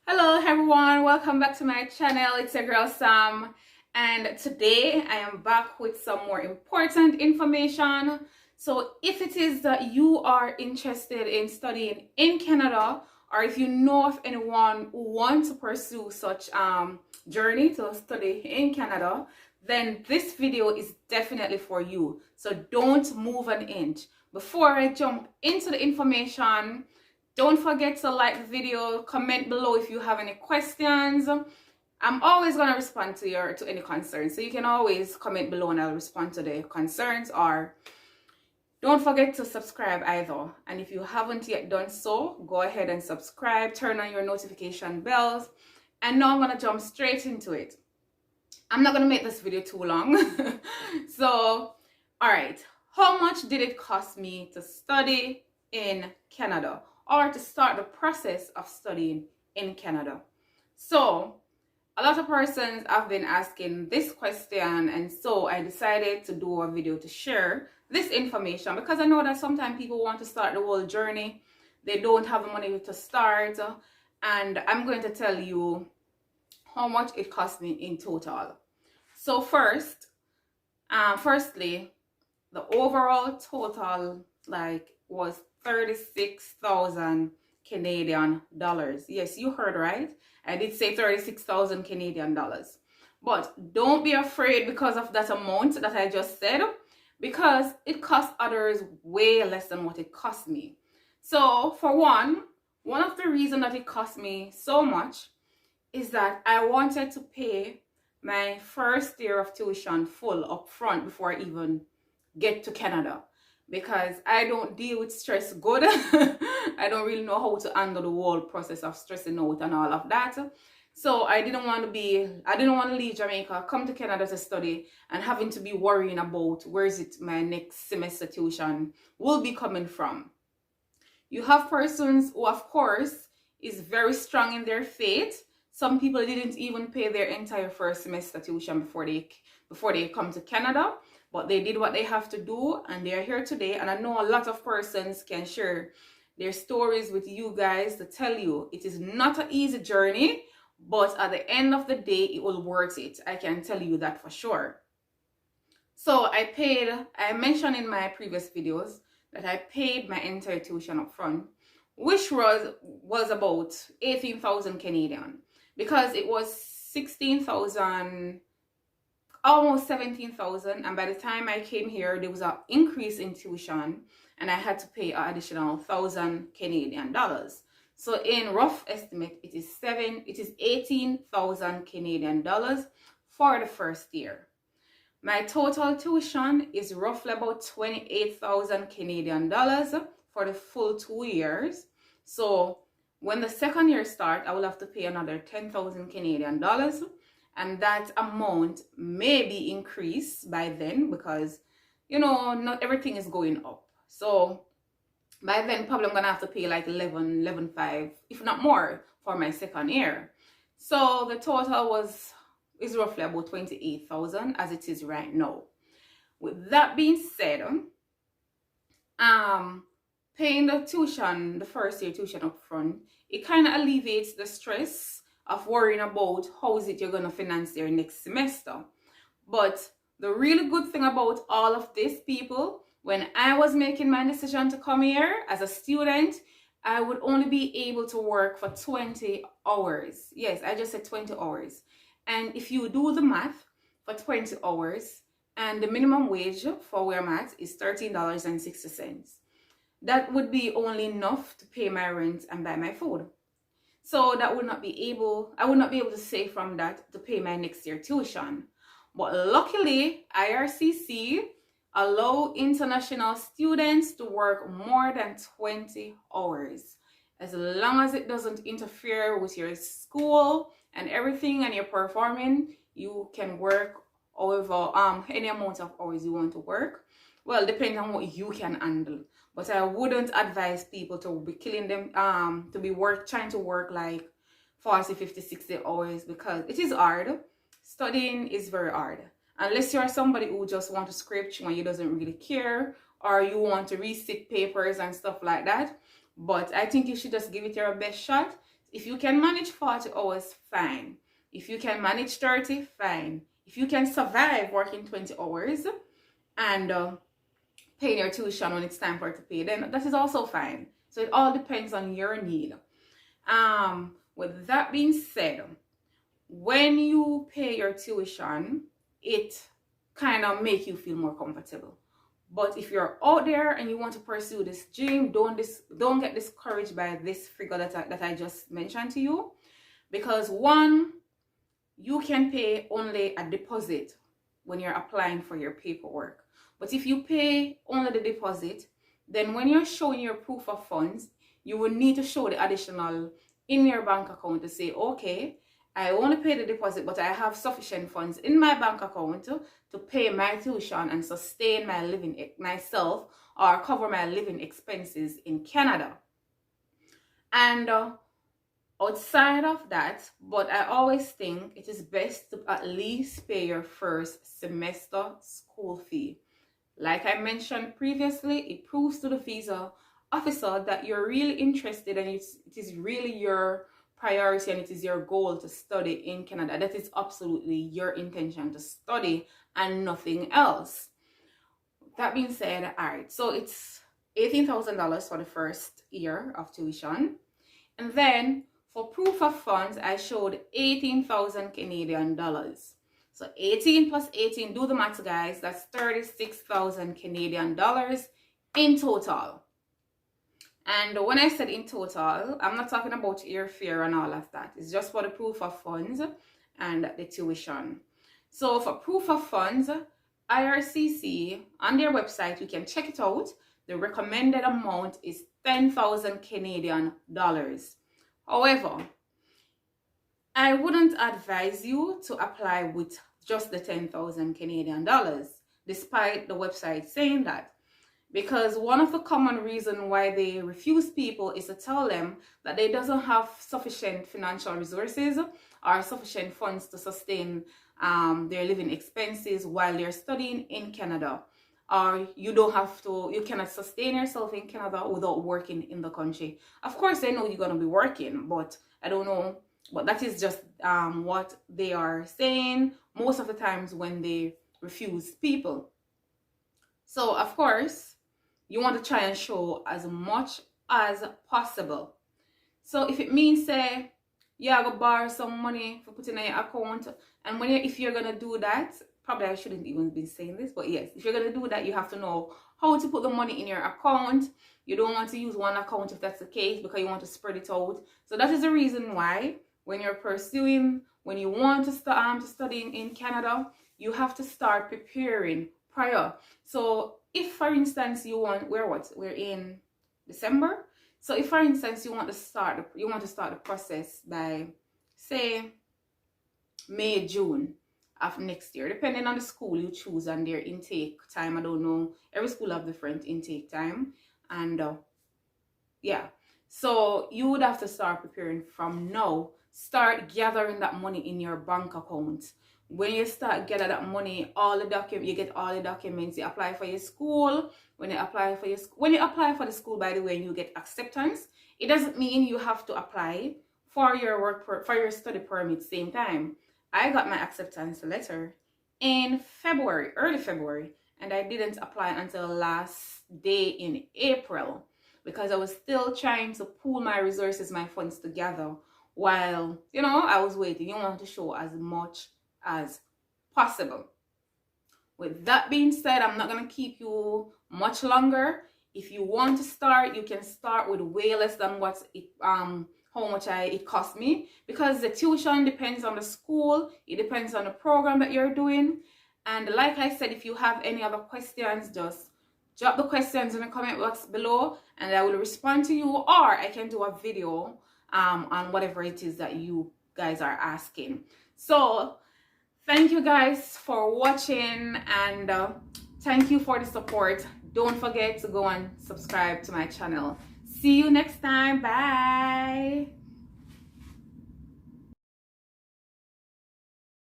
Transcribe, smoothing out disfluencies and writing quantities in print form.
Hello everyone, welcome back to my channel. It's your girl Sam, and today I am back with some more important information. So if it is that you are interested in studying in Canada, or if you know of anyone who wants to pursue such journey to study in Canada, then this video is definitely for you. So don't move an inch. Before I jump into the information, don't forget to like the video, comment below if you have any questions. I'm always going to respond to any concerns. So you can always comment below and I'll respond to the concerns, or don't forget to subscribe either. And if you haven't yet done so, go ahead and subscribe, turn on your notification bells. And now I'm going to jump straight into it. I'm not going to make this video too long. So, all right. How much did it cost me to study in Canada, or to start the process of studying in Canada? So a lot of persons have been asking this question, and so I decided to do a video to share this information, because I know that sometimes people want to start the whole journey, they don't have the money to start, and I'm going to tell you how much it cost me in total. So firstly, the overall total was 36,000 Canadian dollars. Yes, you heard right. I did say 36,000 Canadian dollars. But don't be afraid because of that amount that I just said, because it cost others way less than what it cost me. So for one of the reasons that it cost me so much is that I wanted to pay my first year of tuition full up front before I even get to Canada, because I don't deal with stress good. I don't really know how to handle the whole process of stressing out and all of that. So I didn't want to leave Jamaica, come to Canada to study, and having to be worrying about where is it my next semester tuition will be coming from. You have persons who, of course, is very strong in their faith. Some people didn't even pay their entire first semester tuition before they come to Canada. But they did what they have to do, and they are here today. And I know a lot of persons can share their stories with you guys to tell you it is not an easy journey, but at the end of the day, it will worth it. I can tell you that for sure. So I mentioned in my previous videos that I paid my entire tuition up front, which was about 18,000 Canadian, because it was 16,000, almost 17,000, and by the time I came here, there was an increase in tuition, and I had to pay an additional 1,000 Canadian dollars. So in rough estimate, it is 18,000 Canadian dollars for the first year. My total tuition is roughly about 28,000 Canadian dollars for the full 2 years. So when the second year starts, I will have to pay another 10,000 Canadian dollars. And that amount may be increased by then, because, not everything is going up. So by then, probably I'm going to have to pay like 11,500, if not more, for my second year. So the total is roughly about 28,000 as it is right now. With that being said, paying the first year tuition up front, it kind of alleviates the stress of worrying about how is it you're going to finance your next semester. But the really good thing about all of this, people, when I was making my decision to come here as a student, I would only be able to work for 20 hours. Yes, I just said 20 hours. And if you do the math for 20 hours, and the minimum wage for where I'm at is $13.60, that would be only enough to pay my rent and buy my food. So I would not be able to save from that to pay my next year tuition. But luckily, IRCC allow international students to work more than 20 hours. As long as it doesn't interfere with your school and everything and you're performing, you can work over any amount of hours you want to work. Well, depending on what you can handle. But I wouldn't advise people to be killing them, trying to work like 40, 50, 60 hours, because it is hard. Studying is very hard. Unless you're somebody who just want to scrape when you doesn't really care, or you want to resit papers and stuff like that. But I think you should just give it your best shot. If you can manage 40 hours, fine. If you can manage 30, fine. If you can survive working 20 hours and paying your tuition when it's time for it to pay, then that is also fine. So it all depends on your need. With that being said, when you pay your tuition, it kind of make you feel more comfortable. But if you're out there and you want to pursue this dream, don't get discouraged by this figure that I just mentioned to you. Because one, you can pay only a deposit when you're applying for your paperwork. But if you pay only the deposit, then when you're showing your proof of funds, you will need to show the additional in your bank account to say, okay, I only pay the deposit, but I have sufficient funds in my bank account to pay my tuition and sustain my living myself or cover my living expenses in Canada. And outside of that, but I always think it is best to at least pay your first semester school fee. Like I mentioned previously, it proves to the visa officer that you're really interested and it is really your priority and it is your goal to study in Canada. That is absolutely your intention to study and nothing else. That being said, all right, so it's $18,000 for the first year of tuition. And then for proof of funds, I showed 18,000 Canadian dollars. So 18 plus 18, do the math, guys, that's 36,000 Canadian dollars in total. And when I said in total, I'm not talking about airfare and all of that. It's just for the proof of funds and the tuition. So for proof of funds, IRCC, on their website, you can check it out. The recommended amount is 10,000 Canadian dollars. However, I wouldn't advise you to apply with just the 10,000 Canadian dollars, despite the website saying that. Because one of the common reasons why they refuse people is to tell them that they doesn't have sufficient financial resources or sufficient funds to sustain their living expenses while they're studying in Canada. Or you cannot sustain yourself in Canada without working in the country. Of course, they know you're going to be working, but I don't know. But that is just what they are saying most of the times when they refuse people. So, of course, you want to try and show as much as possible. So if it means, say, you're going to borrow some money for putting in your account, and if you're going to do that, probably I shouldn't even be saying this, but yes, if you're going to do that, you have to know how to put the money in your account. You don't want to use one account if that's the case, because you want to spread it out. So that is the reason why when you want to study in Canada, you have to start preparing prior. So if, for instance, we're in December. So if, for instance, you want to start the process by, say, May, June of next year, depending on the school you choose and their intake time. I don't know. Every school have different intake time, and yeah. So you would have to start preparing from now. Start gathering that money in your bank account. When you start gathering that money, you get all the documents. You apply for your school. When you apply for the school, by the way, you get acceptance. It doesn't mean you have to apply for your for your study permit same time. I got my acceptance letter in early February, and I didn't apply until last day in April because I was still trying to pool my resources, my funds together while, I was waiting. You want to show as much as possible. With that being said, I'm not going to keep you much longer. If you want to start, you can start with way less than how much it cost me, because the tuition depends on the school, it depends on the program that you're doing. And like I said, if you have any other questions, just drop the questions in the comment box below and I will respond to you, or I can do a video on whatever it is that you guys are asking. So thank you guys for watching, and thank you for the support. Don't forget to go and subscribe to my channel. See you next time. Bye.